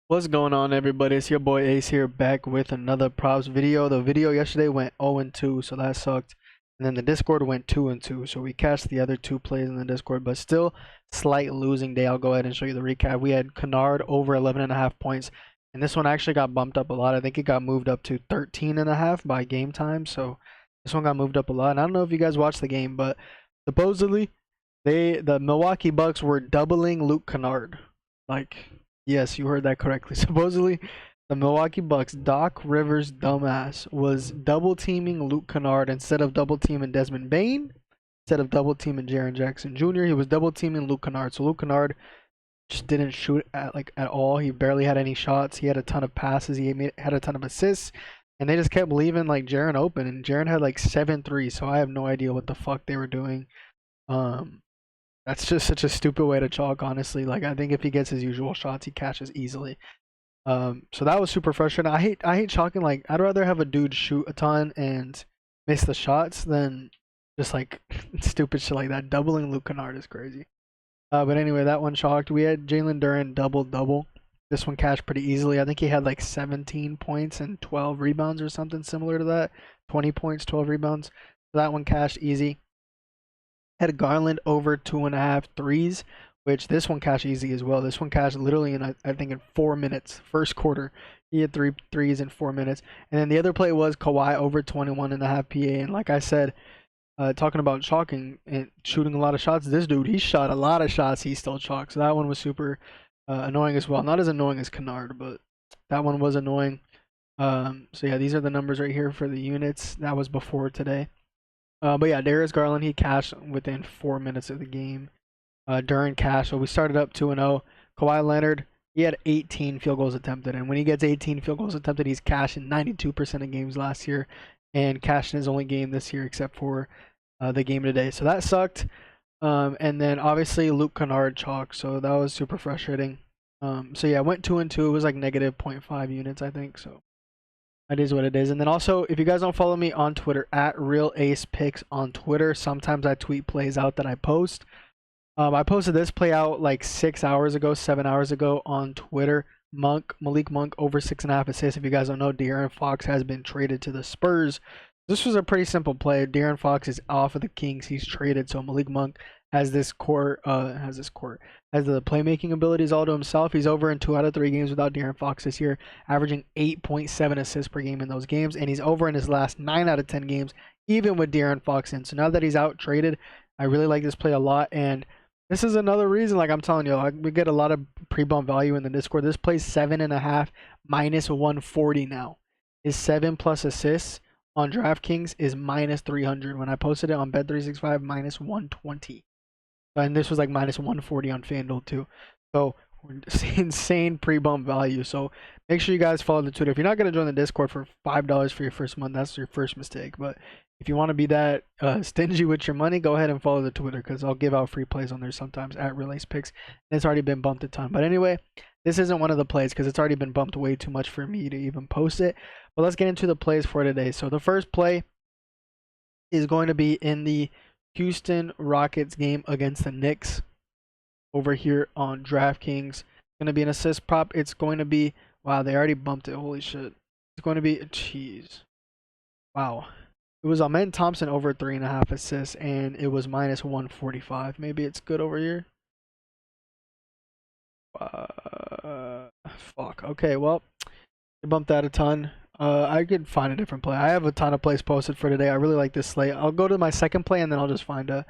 What's going on, everybody? It's your boy Ace here, back with another props video. The video yesterday went 0-2, so that sucked. And then the Discord went 2-2, so we cashed the other two plays in the Discord, but still slight losing day. I'll go ahead and show you the recap. We had Kennard over 11.5 points, and this one actually got bumped up a lot. I think it got moved up to 13.5 by game time, so this one got moved up a lot. And I don't know if you guys watched the game, but supposedly the Milwaukee Bucks were doubling Luke Kennard. Like, yes, you heard that correctly. Supposedly, the Milwaukee Bucks, Doc Rivers dumbass, was double teaming Luke Kennard instead of double teaming Desmond Bain, instead of double teaming Jaren Jackson Jr. He was double teaming Luke Kennard. So Luke Kennard just didn't shoot at all. He barely had any shots. He had a ton of passes. Had a ton of assists, and they just kept leaving like Jaren open. And Jaren had like 7 threes. So I have no idea what the fuck they were doing. That's just such a stupid way to chalk, honestly. Like, I think if he gets his usual shots, he catches easily. So that was super frustrating. I hate chalking. Like, I'd rather have a dude shoot a ton and miss the shots than just like stupid shit like that. Doubling Luke Kennard is crazy. But anyway, that one chalked. We had Jalen Duren double. This one cashed pretty easily. I think he had like 17 points and 12 rebounds or something similar to that. 20 points, 12 rebounds. So that one cashed easy. Had Garland over 2.5 threes, which this one cashed easy as well. This one cashed literally in, I think, in 4 minutes. First quarter, he had 3 threes in 4 minutes. And then the other play was Kawhi over 21.5 PA. And like I said, talking about chalking and shooting a lot of shots, this dude, he shot a lot of shots. He still chalked. So that one was super annoying as well. Not as annoying as Kennard, but that one was annoying. So yeah, these are the numbers right here for the units. That was before today. But yeah, Darius Garland, he cashed within 4 minutes of the game. During cash, so we started up 2-0. Kawhi Leonard, he had 18 field goals attempted, and when he gets 18 field goals attempted, he's cashed in 92% of games last year, and cashed in his only game this year except for the game today. So that sucked. And then obviously Luke Kennard chalk, so that was super frustrating. So yeah, went 2-2. It was like negative 0.5 units, I think. So that is what it is. And then also, if you guys don't follow me on Twitter, at RealAcePicks on Twitter, sometimes I tweet plays out that I post. I posted this play out like 6 hours ago, 7 hours ago on Twitter. Malik Monk over 6.5 assists. If you guys don't know, De'Aaron Fox has been traded to the Spurs. This was a pretty simple play. De'Aaron Fox is off of the Kings. He's traded, so Malik Monk has the playmaking abilities all to himself. He's over in 2 out of 3 games without De'Aaron Fox this year, averaging 8.7 assists per game in those games, and he's over in his last 9 out of 10 games, even with De'Aaron Fox in. So now that he's out traded, I really like this play a lot, and this is another reason, like I'm telling you, like, we get a lot of pre-bump value in the Discord. This plays 7.5 minus 140 now. His 7 plus assists on DraftKings is minus 300. When I posted it on Bet365, minus 120. And this was like minus 140 on FanDuel too. So insane pre-bump value. So make sure you guys follow the Twitter. If you're not going to join the Discord for $5 for your first month, that's your first mistake. But if you want to be that stingy with your money, go ahead and follow the Twitter, because I'll give out free plays on there sometimes at RealAcePicks. And it's already been bumped a ton. But anyway, this isn't one of the plays because it's already been bumped way too much for me to even post it. But let's get into the plays for today. So the first play is going to be in the Houston Rockets game against the Knicks over here on DraftKings. It's going to be an assist prop. It's going to be, wow, they already bumped it. Holy shit. It's going to be, jeez. Wow. It was Amen Thompson over 3.5 assists, and it was minus 145. Maybe it's good over here. Fuck. Okay, well, they bumped that a ton. I could find a different play. I have a ton of plays posted for today. I really like this slate. I'll go to my second play, and then I'll just find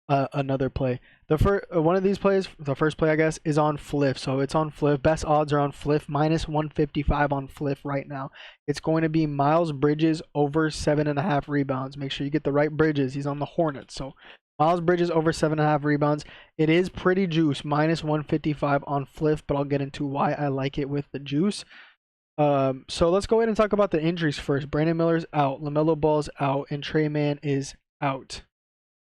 another play. The first one of these plays, the first play I guess, is on Fliff. So it's on Fliff. Best odds are on Fliff, minus 155 on Fliff right now. It's going to be Miles Bridges over 7.5 rebounds. Make sure you get the right Bridges. He's on the Hornets. So Miles Bridges over 7.5 rebounds. It is pretty juice, minus 155 on Fliff, but I'll get into why I like it with the juice. So let's go ahead and talk about the injuries first. Brandon Miller's out, LaMelo Ball's out, and Trey Mann is out,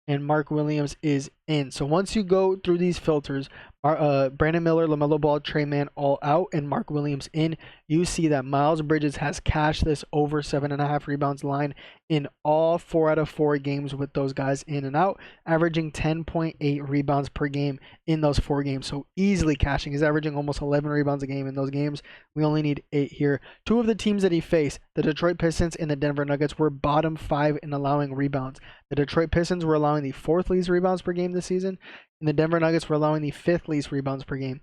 and Mark Williams is in. So once you go through these filters, Brandon Miller, LaMelo Ball, Trey Mann all out, and Mark Williams in, you see that Miles Bridges has cashed this over 7.5 rebounds line in all 4 out of 4 games with those guys in and out, averaging 10.8 rebounds per game in those 4 games. So easily cashing. He's averaging almost 11 rebounds a game in those games. We only need 8 here. 2 of the teams that he faced, the Detroit Pistons and the Denver Nuggets, were bottom 5 in allowing rebounds. The Detroit Pistons were allowing the 4th least rebounds per game this season, and the Denver Nuggets were allowing the 5th least rebounds per game.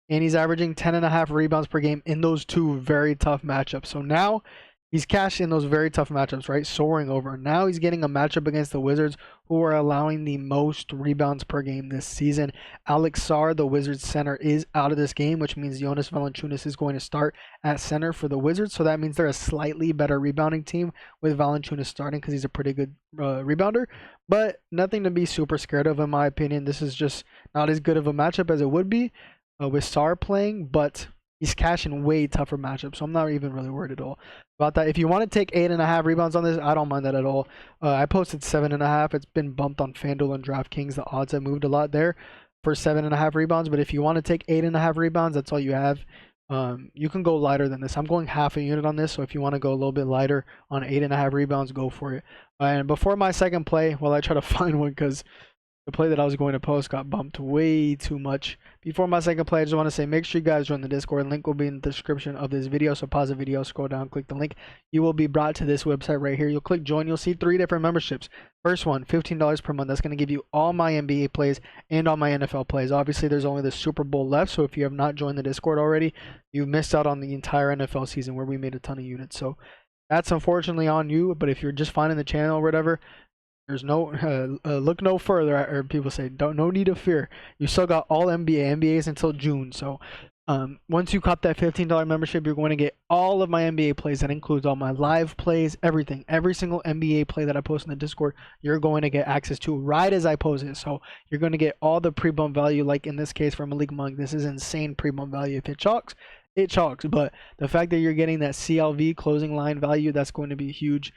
And he's averaging 10.5 rebounds per game in those 2 very tough matchups. So now he's cashed in those very tough matchups, right? Soaring over. Now he's getting a matchup against the Wizards, who are allowing the most rebounds per game this season. Alex Sarr, the Wizards center, is out of this game, which means Jonas Valanciunas is going to start at center for the Wizards. So that means they're a slightly better rebounding team with Valanciunas starting because he's a pretty good rebounder. But nothing to be super scared of, in my opinion. This is just not as good of a matchup as it would be with Sarr playing, but he's cashing way tougher matchups, so I'm not even really worried at all about that. If you want to take 8.5 rebounds on this, I don't mind that at all. I posted 7.5. It's been bumped on FanDuel and DraftKings. The odds have moved a lot there for 7.5 rebounds, but if you want to take 8.5 rebounds, that's all you have. You can go lighter than this. I'm going half a unit on this, so if you want to go a little bit lighter on 8.5 rebounds, go for it. And before my second play, while I try to find one, because the play that I was going to post got bumped way too much. Before my second play, I just want to say, make sure you guys join the Discord. Link will be in the description of this video. So pause the video, scroll down, click the link. You will be brought to this website right here. You'll click join. You'll see 3 different memberships. First one, $15 per month. That's going to give you all my NBA plays and all my NFL plays. Obviously, there's only the Super Bowl left. So if you have not joined the Discord already, you've missed out on the entire NFL season where we made a ton of units. So that's unfortunately on you. But if you're just finding the channel or whatever, there's no look no further, or people say no need of fear. You still got all NBAs until June. So once you cop that $15 membership, you're going to get all of my NBA plays. That includes all my live plays, everything, every single NBA play that I post in the Discord. You're going to get access to right as I post it. So you're going to get all the pre-bump value, like in this case for Malik Monk. This is insane pre-bump value. If it chalks, it chalks. But the fact that you're getting that CLV closing line value, that's going to be huge.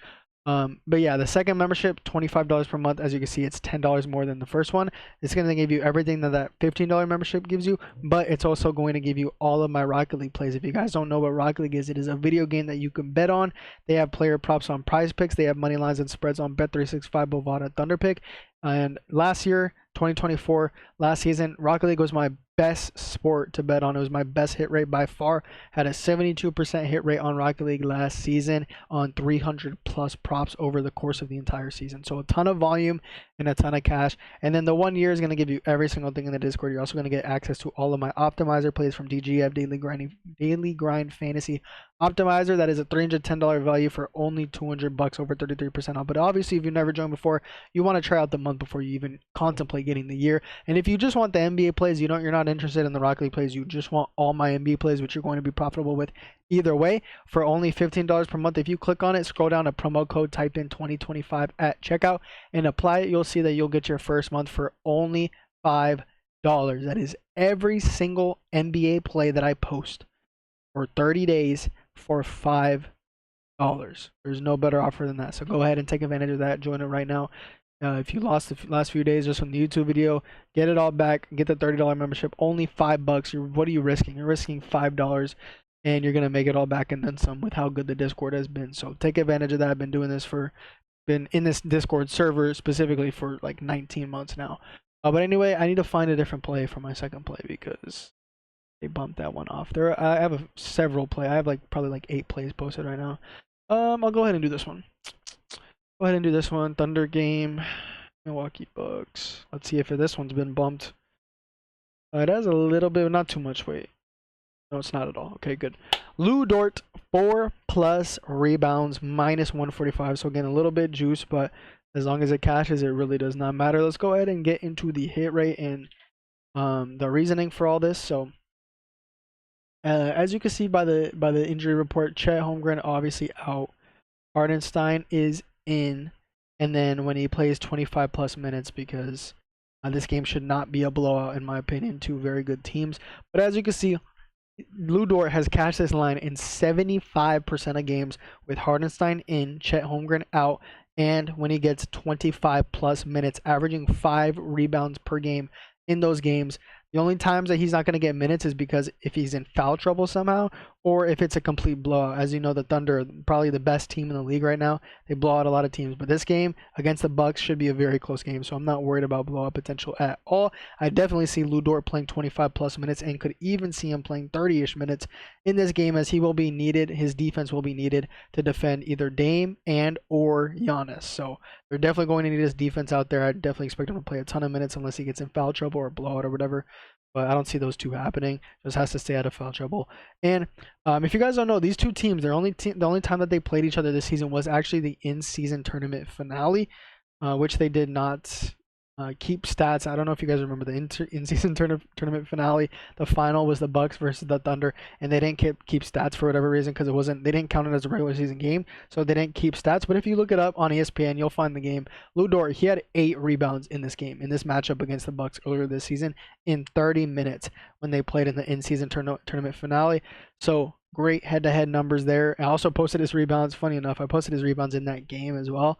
But yeah, the second membership, $25 per month. As you can see, it's $10 more than the first one. It's going to give you everything that $15 membership gives you, but it's also going to give you all of my Rocket League plays. If you guys don't know what Rocket League is, it is a video game that you can bet on. They have player props on Prize Picks. They have money lines and spreads on Bet365, Bovada, Thunderpick. And last year, 2024, last season, Rocket League was my best sport to bet on. It was my best hit rate by far. Had a 72% hit rate on Rocket League last season on 300 plus props over the course of the entire season. So a ton of volume and a ton of cash. And then the 1 year is going to give you every single thing in the Discord. You're also going to get access to all of my optimizer plays from DGF, Daily Grind Fantasy Optimizer. That is a $310 value for only $200, over 33% off. But obviously, if you've never joined before, you want to try out the month before you even contemplate getting the year. And if you just want the NBA plays, you're not interested in the Rocket League plays, you just want all my NBA plays, which you're going to be profitable with either way, for only $15 per month. If you click on it, scroll down to promo code, type in 2025 at checkout and apply it, you'll see that you'll get your first month for only $5. That is every single NBA play that I post for 30 days for $5. There's no better offer than that. So go ahead and take advantage of that. Join it right now. If you lost the last few days just from the YouTube video, get it all back. Get the $30 membership. Only $5. What are you risking? You're risking $5, and you're gonna make it all back and then some with how good the Discord has been. So take advantage of that. I've been doing this been in this Discord server specifically for like 19 months now. But anyway, I need to find a different play for my second play because they bumped that one off. I have several play. I have probably like 8 plays posted right now. I'll go ahead and do this one. Go ahead and do this one. Thunder game, Milwaukee Bucks. Let's see if this one's been bumped. It has a little bit, not too much. Wait. No, it's not at all. Okay, good. Lou Dort, 4+ rebounds, -145. So again, a little bit juice, but as long as it cashes, it really does not matter. Let's go ahead and get into the hit rate and the reasoning for all this. So as you can see by the injury report, Chet Holmgren obviously out. Hartenstein is in, and then when he plays 25+ minutes, because this game should not be a blowout in my opinion. 2 very good teams, but as you can see, Lou Dort has cashed this line in 75% of games with Hartenstein in, Chet Holmgren out, and when he gets 25+ minutes, averaging 5 rebounds per game in those games. The only times that he's not going to get minutes is because if he's in foul trouble somehow, or if it's a complete blowout. As you know, the Thunder are probably the best team in the league right now. They blow out a lot of teams, but this game against the Bucks should be a very close game, so I'm not worried about blowout potential at all. I definitely see Lu Dort playing 25 plus minutes and could even see him playing 30-ish minutes in this game, as he will be needed. His defense will be needed to defend either Dame and or Giannis. So they're definitely going to need his defense out there. I definitely expect him to play a ton of minutes unless he gets in foul trouble or blowout or whatever. But I don't see those two happening. Just has to stay out of foul trouble. And if you guys don't know, these two teams, the only time that they played each other this season was actually the in-season tournament finale, which they did not keep stats. I don't know if you guys remember the in-season tournament finale. The final was the Bucks versus the Thunder, and they didn't keep stats for whatever reason, because they didn't count it as a regular season game, so they didn't keep stats. But if you look it up on ESPN, you'll find the game. Lu Dort, he had 8 rebounds in this game, in this matchup against the Bucks earlier this season, in 30 minutes when they played in the in-season tournament finale. So great head-to-head numbers there. I also posted his rebounds. Funny enough, I posted his rebounds in that game as well.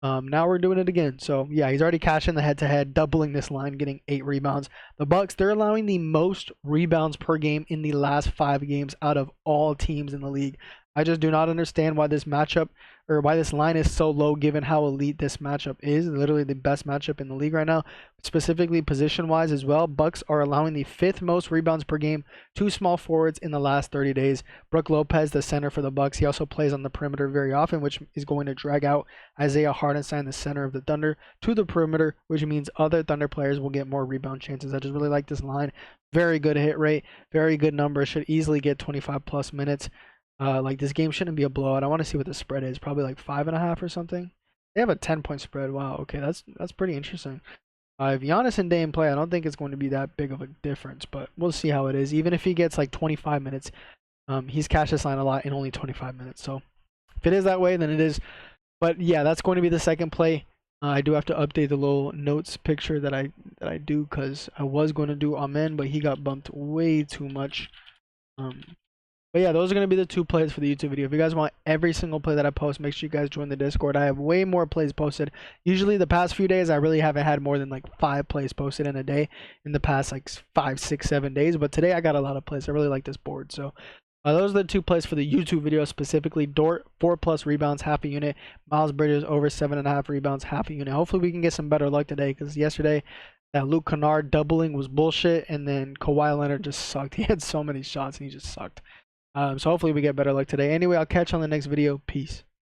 Now we're doing it again. So yeah, he's already cashing the head-to-head, doubling this line, getting 8 rebounds. The Bucks, they're allowing the most rebounds per game in the last 5 games out of all teams in the league. I just do not understand why this matchup, or why this line is so low given how elite this matchup is. Literally the best matchup in the league right now, specifically position-wise as well. Bucks are allowing the 5th most rebounds per game to small forwards in the last 30 days. Brook Lopez, the center for the Bucks, he also plays on the perimeter very often, which is going to drag out Isaiah Hartenstein, the center of the Thunder, to the perimeter, which means other Thunder players will get more rebound chances. I just really like this line. Very good hit rate, very good numbers, should easily get 25 plus minutes. Like, this game shouldn't be a blowout. I want to see what the spread is. Probably like 5.5 or something. They have a 10-point spread. Wow. Okay, that's pretty interesting. If Giannis and Dame play, I don't think it's going to be that big of a difference, but we'll see how it is. Even if he gets like 25 minutes, he's cashed this line a lot in only 25 minutes. So if it is that way, then it is. But yeah, that's going to be the second play. I do have to update the little notes picture that I do, because I was going to do Amen, but he got bumped way too much. But yeah, those are going to be the 2 plays for the YouTube video. If you guys want every single play that I post, make sure you guys join the Discord. I have way more plays posted. Usually the past few days, I really haven't had more than like 5 plays posted in a day in the past like 5, 6, 7 days. But today I got a lot of plays. I really like this board. So those are the 2 plays for the YouTube video specifically. Dort, 4+ rebounds, half a unit. Miles Bridges, over 7.5 rebounds, half a unit. Hopefully we can get some better luck today, because yesterday that Luke Kennard doubling was bullshit, and then Kawhi Leonard just sucked. He had so many shots and he just sucked. So hopefully we get better luck today. Anyway, I'll catch you on the next video. Peace.